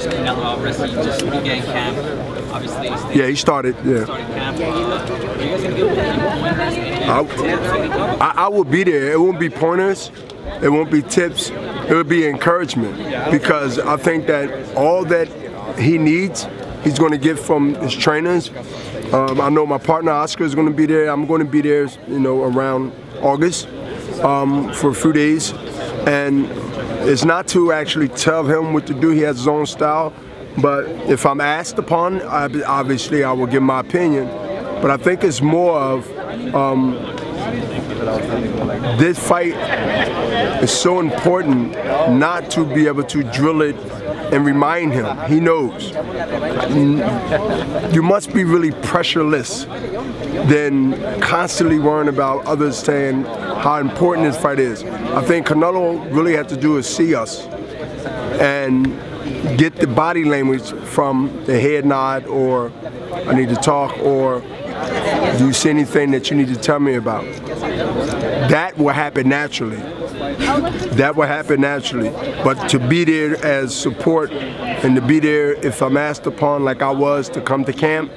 far as Canelo Alvarez, he just began camp. Obviously, yeah, he started. Yeah. Started camp. Are you guys gonna give any pointers? I will be there. It won't be pointers. It won't be tips. It will be encouragement, because I think that all that he needs, he's going to get from his trainers. I know my partner Oscar is going to be there. I'm going to be there, you know, around August for a few days, and it's not to actually tell him what to do. He has his own style, but if I'm asked upon, obviously I will give my opinion. But I think it's more of this fight is so important not to be able to drill it and remind him. He knows. You must be really pressureless than constantly worrying about others saying how important this fight is. I think Canelo really had to do is see us and get the body language from the head nod, or I need to talk, or do you see anything that you need to tell me about? That will happen naturally. That will happen naturally. But to be there as support, and to be there if I'm asked upon, like I was, to come to camp,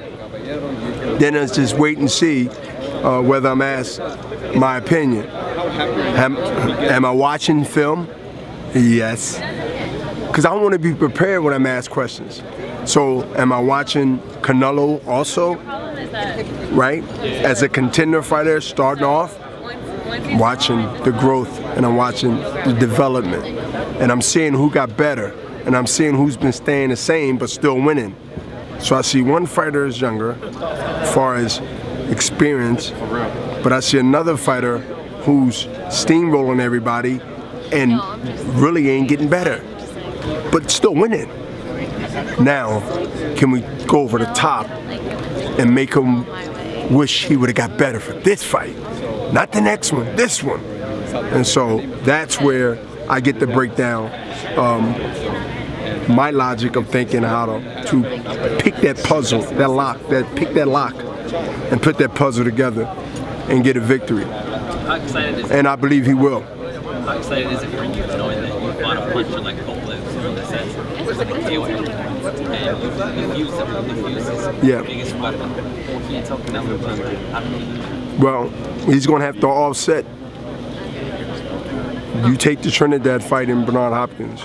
then it's just wait and see whether I'm asked my opinion. Am I watching film? Yes. Because I want to be prepared when I'm asked questions. So am I watching Canelo also? Right? As a contender fighter starting off, watching the growth, and I'm watching the development, and I'm seeing who got better, and I'm seeing who's been staying the same but still winning. So I see one fighter is younger as far as experience, but I see another fighter who's steamrolling everybody and really ain't getting better, but still winning. Now, can we go over the top and make him wish he would have got better for this fight? Not the next one, this one. And so that's where I get to break down my logic of thinking how to pick that puzzle, that lock, pick that lock, and put that puzzle together and get a victory. How excited is it? And I believe he will. How excited is it for you knowing that you fought a puncher like Hopkins in the sense there's like a deal with him, and Defuse is yeah. biggest weapon? Can you tell Canelo about? Well, he's going to have to offset. You take the Trinidad fight in Bernard Hopkins.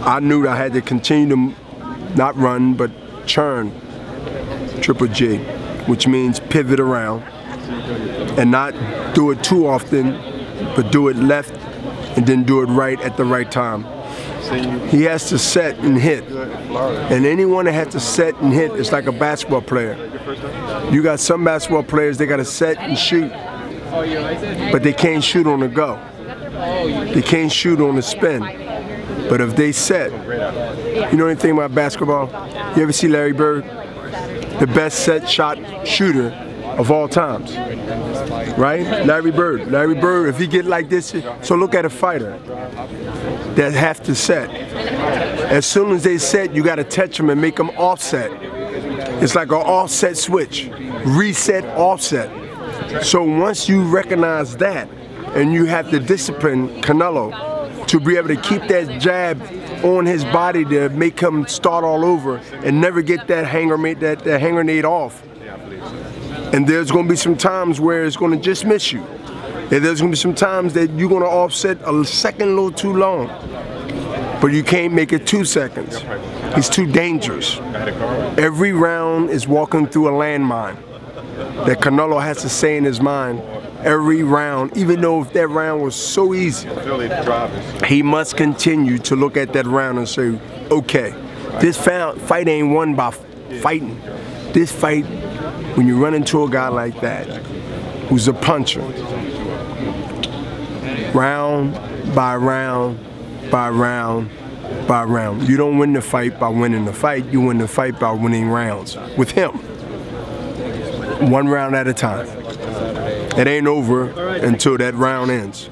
I knew that I had to continue to not run, but churn Triple G, which means pivot around and not do it too often, but do it left and then do it right at the right time. He has to set and hit. And anyone that has to set and hit is like a basketball player. You got some basketball players, they got to set and shoot, but they can't shoot on the go. They can't shoot on the spin. But if they set, you know anything about basketball? You ever see Larry Bird? The best set shot shooter of all times, right? Larry Bird. Larry Bird, if he get like this, so look at a fighter that have to set. As soon as they set, you got to touch them and make them offset. It's like an offset switch, reset, offset. So once you recognize that, and you have to discipline Canelo to be able to keep that jab on his body to make him start all over and never get that hand grenade off. And there's going to be some times where it's going to just miss you. And there's going to be some times that you're going to offset a second a little too long. But you can't make it 2 seconds. He's too dangerous. Every round is walking through a landmine that Canelo has to say in his mind. Every round, even though if that round was so easy, he must continue to look at that round and say, okay, this fight ain't won by fighting. This fight, when you run into a guy like that, who's a puncher, round by round by round by round. You don't win the fight by winning the fight, you win the fight by winning rounds with him. One round at a time. It ain't over until that round ends.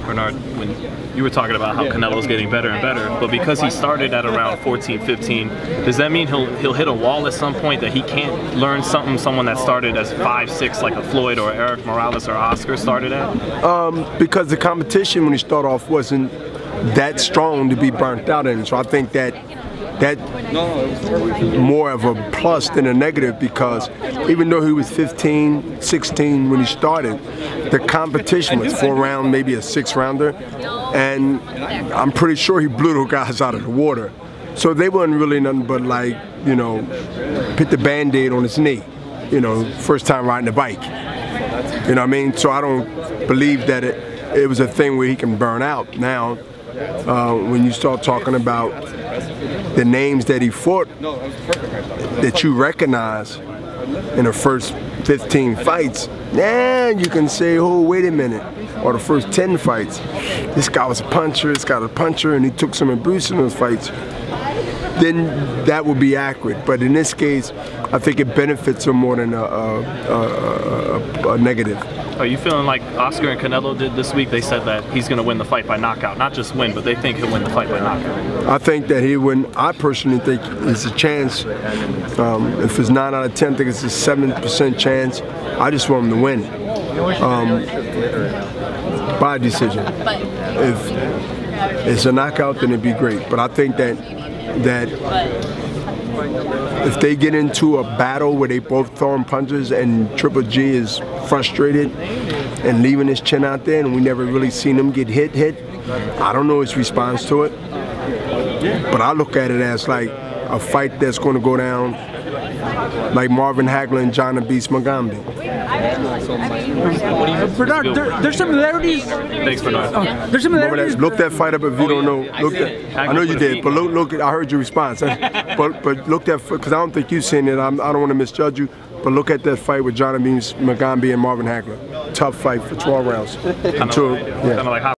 Bernard, when you were talking about how Canelo's getting better and better, but because he started at around 14, 15, does that mean he'll hit a wall at some point that he can't learn something someone that started as 5, 6 like a Floyd or Eric Morales or Oscar started at? Because the competition when he started off wasn't that strong to be burnt out in. So I think that more of a plus than a negative, because even though he was 15, 16 when he started, the competition was 4-round, maybe a 6-rounder, and I'm pretty sure he blew those guys out of the water. So they weren't really nothing but like, you know, put the Band-Aid on his knee, you know, first time riding a bike. You know what I mean? So I don't believe that it was a thing where he can burn out. Now, when you start talking about the names that he fought that you recognize in the first 15 fights, then you can say, oh, wait a minute. Or the first 10 fights, this guy was a puncher, this guy was a puncher, and he took some abuse in those fights. Then that would be accurate. But in this case, I think it benefits him more than a negative. Are you feeling like Oscar and Canelo did this week? They said that he's going to win the fight by knockout. Not just win, but they think he'll win the fight by knockout. I think that he win. I personally think it's a chance. If it's 9 out of 10, I think it's a 7% chance. I just want him to win by decision. If it's a knockout, then it'd be great. But I think that if they get into a battle where they both throwing punches and Triple G is frustrated and leaving his chin out there and we never really seen him get hit, I don't know his response to it. But I look at it as like a fight that's going to go down like Marvin Hagler and John the Beast Mugambi. Bernard, there's similarities. Thanks, Bernard. There's similarities. Look that fight up if you don't know. I know you did, but look. I heard your response. But look that, because I don't think you've seen it. I don't want to misjudge you. But look at that fight with John the Beast Mugambi and Marvin Hagler. Tough fight for 12 rounds. Kind of like